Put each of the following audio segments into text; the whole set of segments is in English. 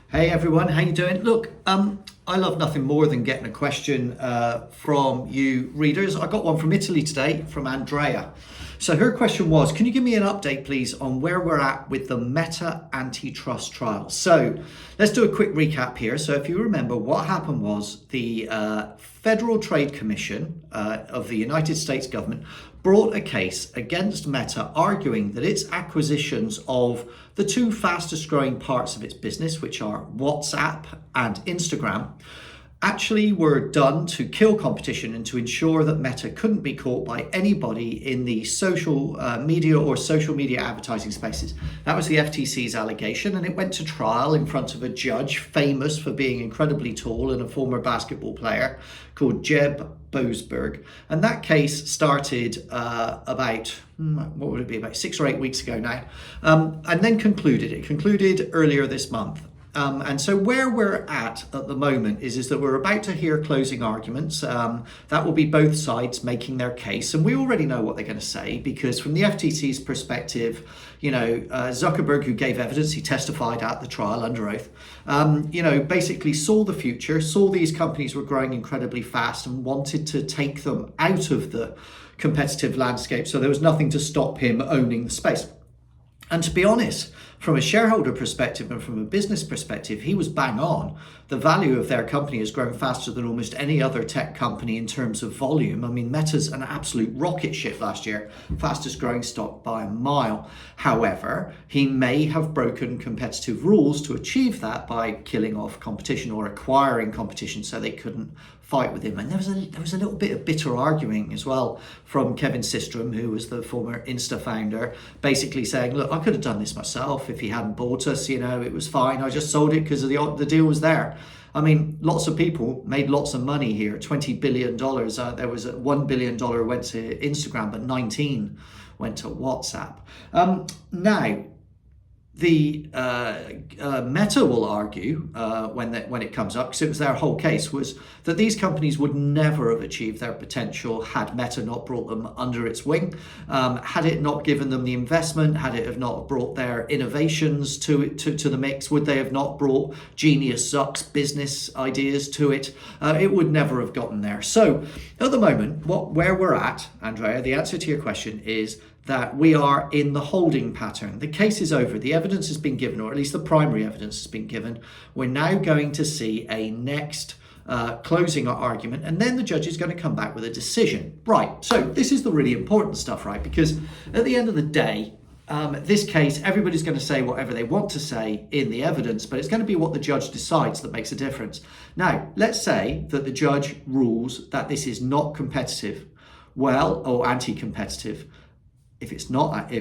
Hey everyone, how you doing? Look, I love nothing more than getting a question from you readers. I got one from Italy today from Andrea. So her question was, can you give me an update please on where we're at with the Meta antitrust trial? So let's do a quick recap here. So if you remember, what happened was the Federal Trade Commission of the United States government brought a case against Meta, arguing that its acquisitions of the two fastest growing parts of its business, which are WhatsApp and Instagram, actually were done to kill competition and to ensure that Meta couldn't be caught by anybody in the social media or social media advertising spaces. That was the FTC's allegation, and it went to trial in front of a judge famous for being incredibly tall and a former basketball player called Jeb Boasberg. And that case started about 6 or 8 weeks ago now, and then concluded. It concluded earlier this month. And so where we're at the moment is that we're about to hear closing arguments. That will be both sides making their case. And we already know what they're going to say, because from the FTC's perspective, Zuckerberg, who gave evidence, he testified at the trial under oath, basically saw the future, saw these companies were growing incredibly fast and wanted to take them out of the competitive landscape. So there was nothing to stop him owning the space. And to be honest, from a shareholder perspective and from a business perspective, he was bang on. The value of their company has grown faster than almost any other tech company in terms of volume. I mean, Meta's an absolute rocket ship last year, fastest growing stock by a mile. However, he may have broken competitive rules to achieve that by killing off competition or acquiring competition so they couldn't fight with him. And there was a little bit of bitter arguing as well from Kevin Systrom, who was the former Insta founder, basically saying, look, I could have done this myself if he hadn't bought us, it was fine. I just sold it because the deal was there. I mean, lots of people made lots of money here, $20 billion. There was $1 billion went to Instagram, but 19 went to WhatsApp. Now, the Meta will argue when it comes up, because it was their whole case, was that these companies would never have achieved their potential had Meta not brought them under its wing, had it not given them the investment, had it have not brought their innovations to the mix, would they have not brought Genius Zuck's business ideas to it, it would never have gotten there. So at the moment, where we're at, Andrea, the answer to your question is that we are in the holding pattern. The case is over. The evidence has been given, or at least the primary evidence has been given. We're now going to see a next closing argument, and then the judge is going to come back with a decision. Right, so this is the really important stuff, right? Because at the end of the day, this case, everybody's going to say whatever they want to say in the evidence, but it's going to be what the judge decides that makes a difference. Now, let's say that the judge rules that this is not competitive, or anti-competitive. If it's not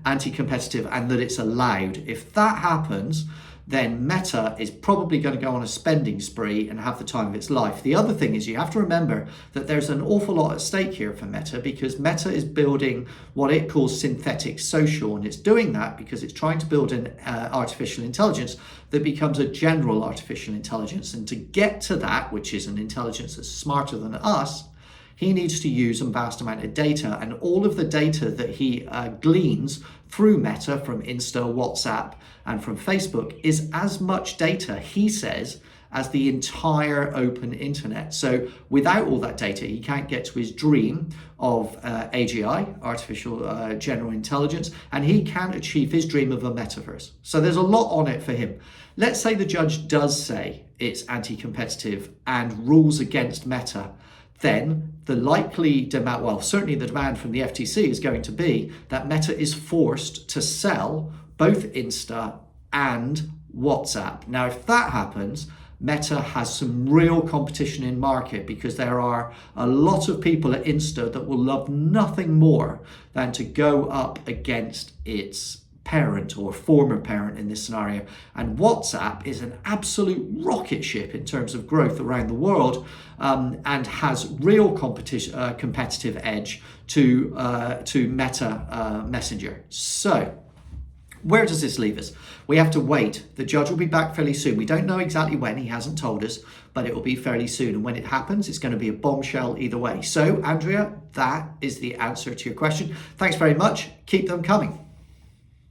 anti-competitive and that it's allowed, if that happens, then Meta is probably going to go on a spending spree and have the time of its life. The other thing is, you have to remember that there's an awful lot at stake here for Meta, because Meta is building what it calls synthetic social, and it's doing that because it's trying to build an artificial intelligence that becomes a general artificial intelligence. And to get to that, which is an intelligence that's smarter than us, he needs to use a vast amount of data, and all of the data that he gleans through Meta from Insta, WhatsApp, and from Facebook is as much data, he says, as the entire open internet. So without all that data, he can't get to his dream of AGI, artificial general intelligence, and he can't achieve his dream of a metaverse. So there's a lot on it for him. Let's say the judge does say it's anti-competitive and rules against Meta. Then the likely demand, certainly the demand from the FTC is going to be that Meta is forced to sell both Insta and WhatsApp. Now, if that happens, Meta has some real competition in market, because there are a lot of people at Insta that will love nothing more than to go up against its parent or former parent in this scenario. And WhatsApp is an absolute rocket ship in terms of growth around the world, and has real competitive edge to Meta Messenger. So where does this leave us? We have to wait. The judge will be back fairly soon. We don't know exactly when, he hasn't told us, but it will be fairly soon. And when it happens, it's going to be a bombshell either way. So, Andrea, that is the answer to your question. Thanks very much. Keep them coming.